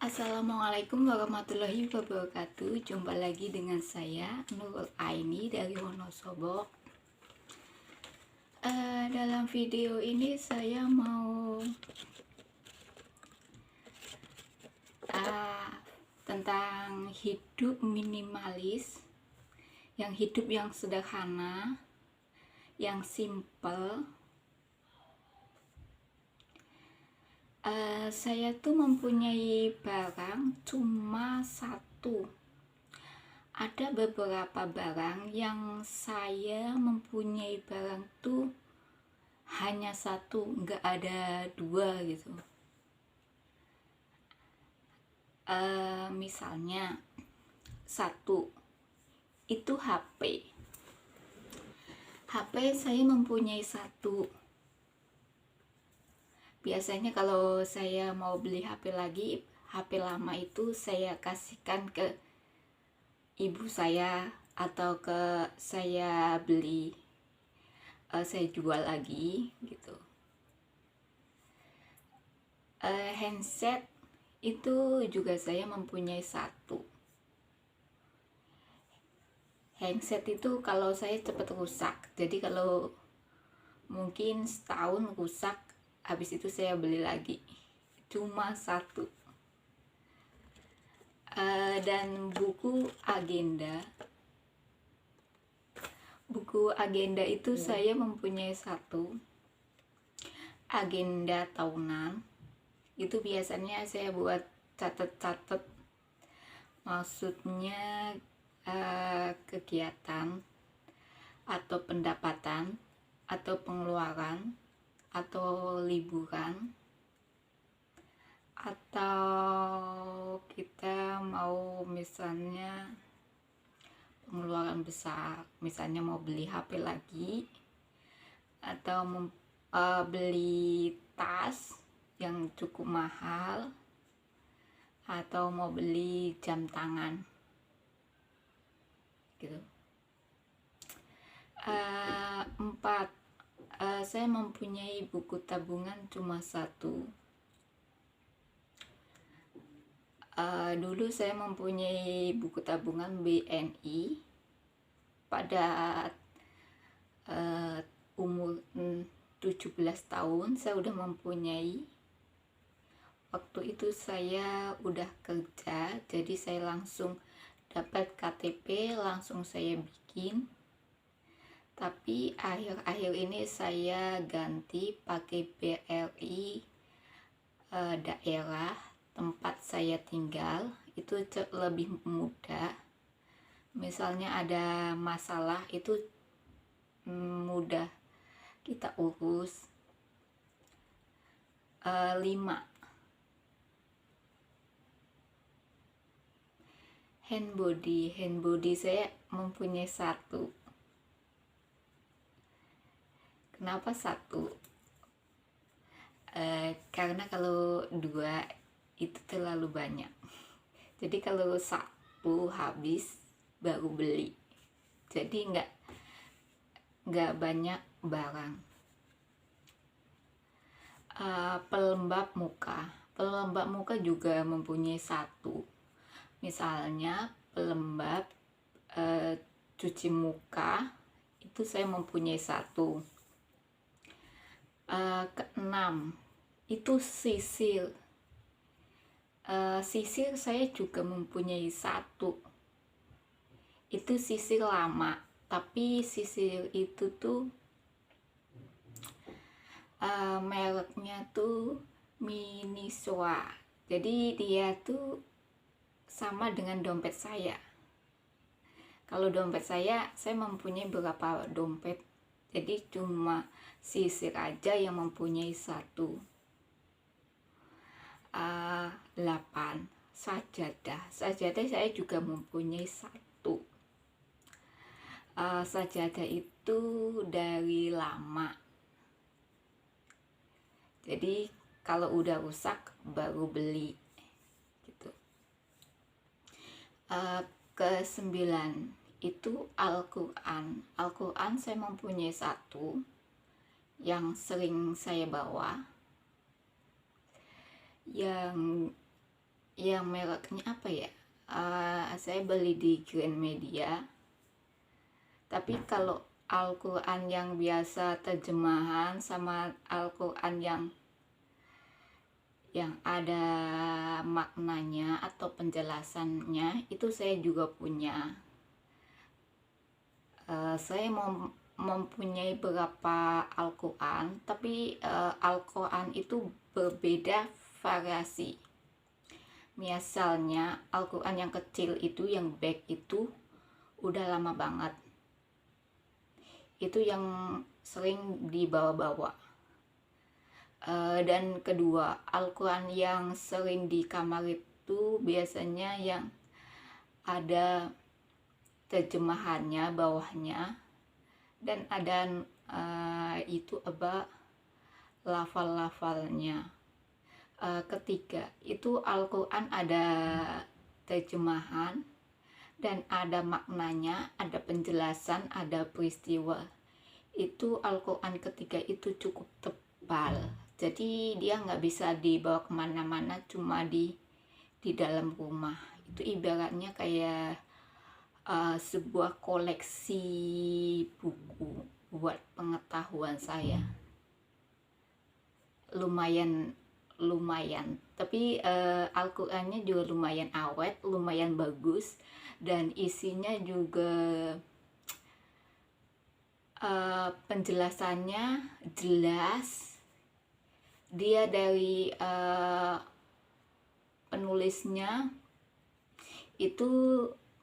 Assalamualaikum warahmatullahi wabarakatuh. Jumpa lagi dengan saya Nurul Aini dari Wonosobo. Dalam video ini saya mau tentang hidup minimalis, hidup yang sederhana, yang simple. Saya tuh mempunyai barang cuma satu. Ada beberapa barang yang saya mempunyai barang tuh hanya satu, nggak ada dua gitu. Misalnya satu itu HP. HP saya mempunyai satu. Biasanya kalau saya mau beli HP lagi, HP lama itu saya kasihkan ke ibu saya atau ke saya beli, saya jual lagi gitu. Handset itu juga saya mempunyai satu. Handset itu kalau saya cepat rusak, jadi kalau mungkin setahun rusak, habis itu saya beli lagi. Cuma satu. Dan buku agenda itu saya mempunyai satu. Agenda tahunan itu biasanya saya buat catat-catat, maksudnya kegiatan atau pendapatan atau pengeluaran atau liburan, atau kita mau misalnya pengeluaran besar, misalnya mau beli HP lagi atau beli tas yang cukup mahal atau mau beli jam tangan gitu. 4. Saya mempunyai buku tabungan cuma satu. Dulu saya mempunyai buku tabungan BNI pada umur 17 tahun saya udah mempunyai. Waktu itu saya udah kerja, jadi saya langsung dapat KTP, langsung saya bikin. Tapi akhir-akhir ini saya ganti pakai BRI daerah tempat saya tinggal, itu lebih mudah. Misalnya ada masalah itu mudah kita urus. 5. Handbody saya mempunyai satu. Kenapa satu? Karena kalau dua itu terlalu banyak. Jadi kalau satu habis baru beli. Jadi nggak banyak barang. Pelembab muka juga mempunyai satu. Misalnya pelembab cuci muka itu saya mempunyai satu. 6 itu sisil. Sisil saya juga mempunyai satu. Itu sisil lama, tapi sisil itu tuh mereknya tuh Minisoa. Jadi dia tuh sama dengan dompet saya. Kalau dompet saya mempunyai beberapa dompet, jadi cuma sisir aja yang mempunyai satu. 8. Sajadah saya juga mempunyai satu. Sajadah itu dari lama, jadi kalau udah rusak baru beli gitu. 9 itu Al-Quran saya mempunyai satu yang sering saya bawa, yang yang mereknya apa ya, saya beli di Gramedia. Tapi kalau Al-Quran yang biasa terjemahan sama Al-Quran yang ada maknanya atau penjelasannya itu saya juga punya. Saya mempunyai beberapa Al-Quran, tapi Al-Quran itu berbeda variasi. Misalnya Al-Quran yang kecil itu, yang back itu udah lama banget, itu yang sering dibawa-bawa. Dan kedua, Al-Quran yang sering di kamar itu biasanya yang ada terjemahannya bawahnya, dan ada itu apa, lafal-lafalnya. Ketiga, itu Al-Quran ada terjemahan dan ada maknanya, ada penjelasan, ada peristiwa. Itu Al-Quran ketiga itu cukup tebal, jadi dia nggak bisa dibawa kemana-mana, cuma di dalam rumah. Itu ibaratnya kayak sebuah koleksi buku buat pengetahuan saya. Lumayan, tapi Al-Qurannya juga lumayan awet, lumayan bagus, dan isinya juga penjelasannya jelas. Dia dari penulisnya itu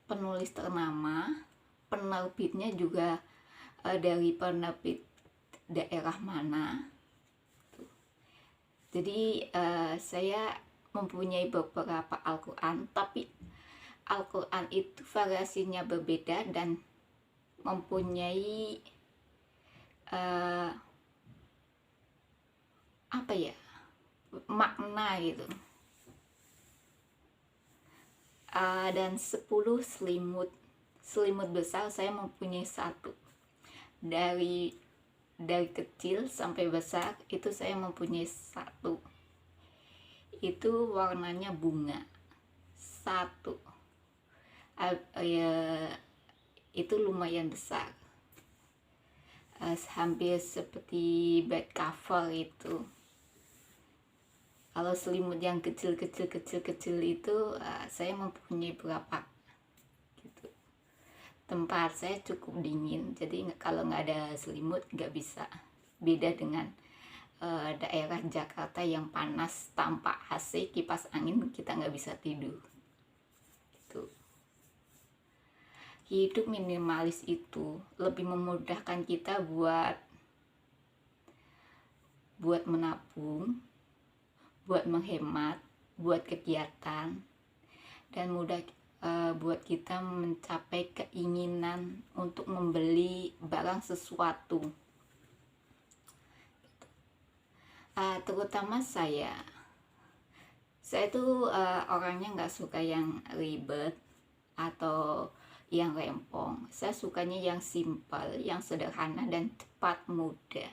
penulis ternama, penerbitnya juga dari penerbit daerah mana. Jadi saya mempunyai beberapa Al-Quran, tapi Al-Quran itu variasinya berbeda dan mempunyai apa ya, makna gitu. Dan 10 selimut besar saya mempunyai satu. Dari kecil sampai besar itu saya mempunyai satu. Itu warnanya bunga, satu. Itu lumayan besar, hampir seperti bed cover itu. Kalau selimut yang kecil itu saya mempunyai berapa gitu. Tempat saya cukup dingin, jadi kalau nggak ada selimut nggak bisa. Beda dengan daerah Jakarta yang panas, tanpa AC, kipas angin, kita nggak bisa tidur gitu. Hidup minimalis itu lebih memudahkan kita buat menabung, buat menghemat, buat kegiatan, dan mudah buat kita mencapai keinginan untuk membeli barang sesuatu. Terutama saya tuh orangnya nggak suka yang ribet atau yang rempong. Saya sukanya yang simpel, yang sederhana dan cepat mudah.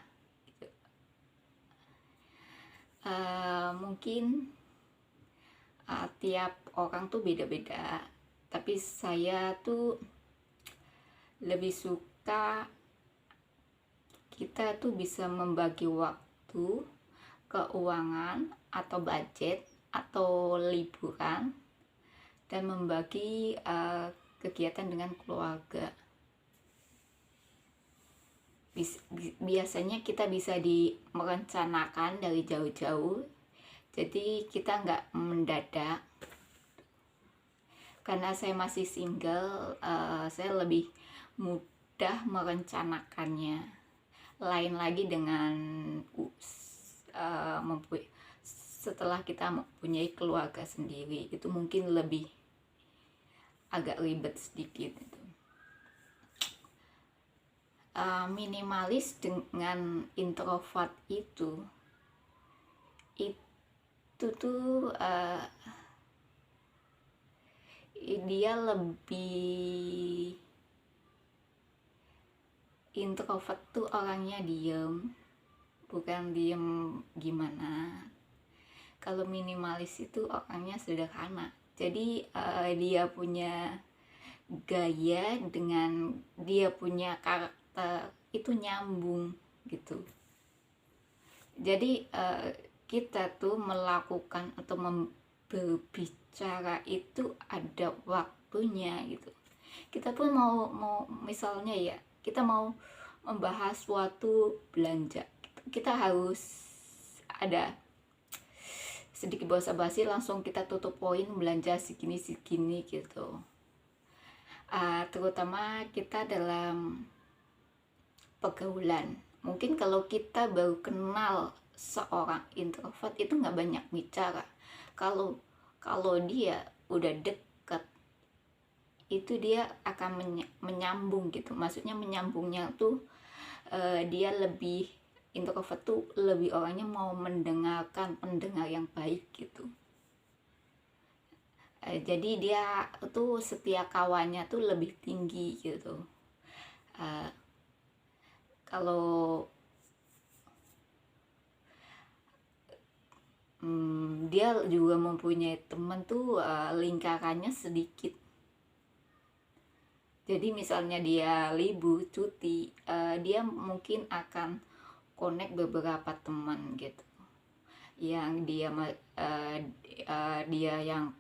Mungkin tiap orang tuh beda-beda, tapi saya tuh lebih suka kita tuh bisa membagi waktu, keuangan atau budget atau liburan, dan membagi kegiatan dengan keluarga. Biasanya kita bisa merencanakan dari jauh-jauh, jadi kita nggak mendadak. Karena saya masih single, saya lebih mudah merencanakannya. Lain lagi dengan setelah kita mempunyai keluarga sendiri, itu mungkin lebih agak ribet sedikit gitu. Minimalis dengan introvert itu tuh dia lebih, introvert tuh orangnya diem, bukan diem gimana. Kalau minimalis itu orangnya sederhana, jadi dia punya gaya dengan dia punya karakter itu nyambung gitu. Jadi kita tuh melakukan atau berbicara itu ada waktunya gitu. Kita pun mau misalnya ya, kita mau membahas suatu belanja, kita harus ada sedikit basa-basi, langsung kita tutup poin belanja segini gitu. Terutama kita dalam pergaulan. Mungkin kalau kita baru kenal seorang introvert itu nggak banyak bicara. Kalau dia udah deket, itu dia akan menyambung gitu. Maksudnya menyambungnya tuh dia lebih, introvert tuh lebih orangnya mau mendengarkan, pendengar yang baik gitu. Jadi dia tuh setia kawannya tuh lebih tinggi gitu. Kalau dia juga mempunyai teman tuh lingkarannya sedikit. Jadi misalnya dia libur cuti, dia mungkin akan connect beberapa teman gitu, yang dia yang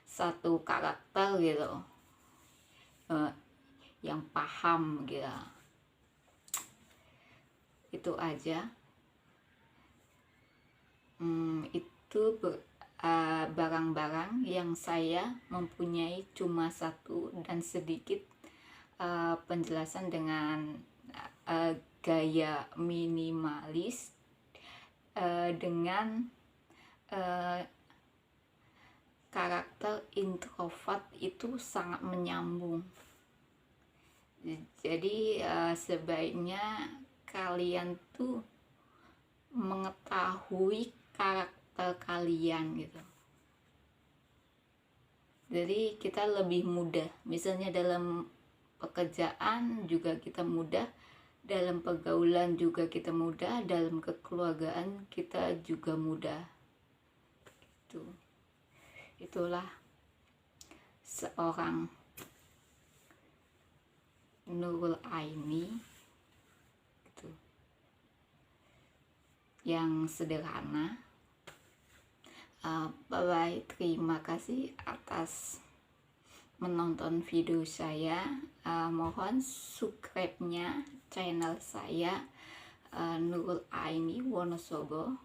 satu karakter gitu, yang paham gitu. Itu aja. Itu barang-barang yang saya mempunyai cuma satu, dan sedikit penjelasan dengan gaya minimalis dengan karakter introvert itu sangat menyambung. Jadi sebaiknya kalian tuh mengetahui karakter kalian gitu. Jadi kita lebih mudah, misalnya dalam pekerjaan juga kita mudah, dalam pergaulan juga kita mudah, dalam kekeluargaan kita juga mudah gitu. Itulah seorang Nurul Aini gitu, yang sederhana. Bye-bye, terima kasih atas menonton video saya. Mohon subscribe-nya channel saya, Nurul Aini Wonosobo.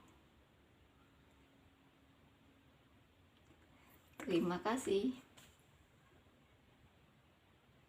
Terima kasih.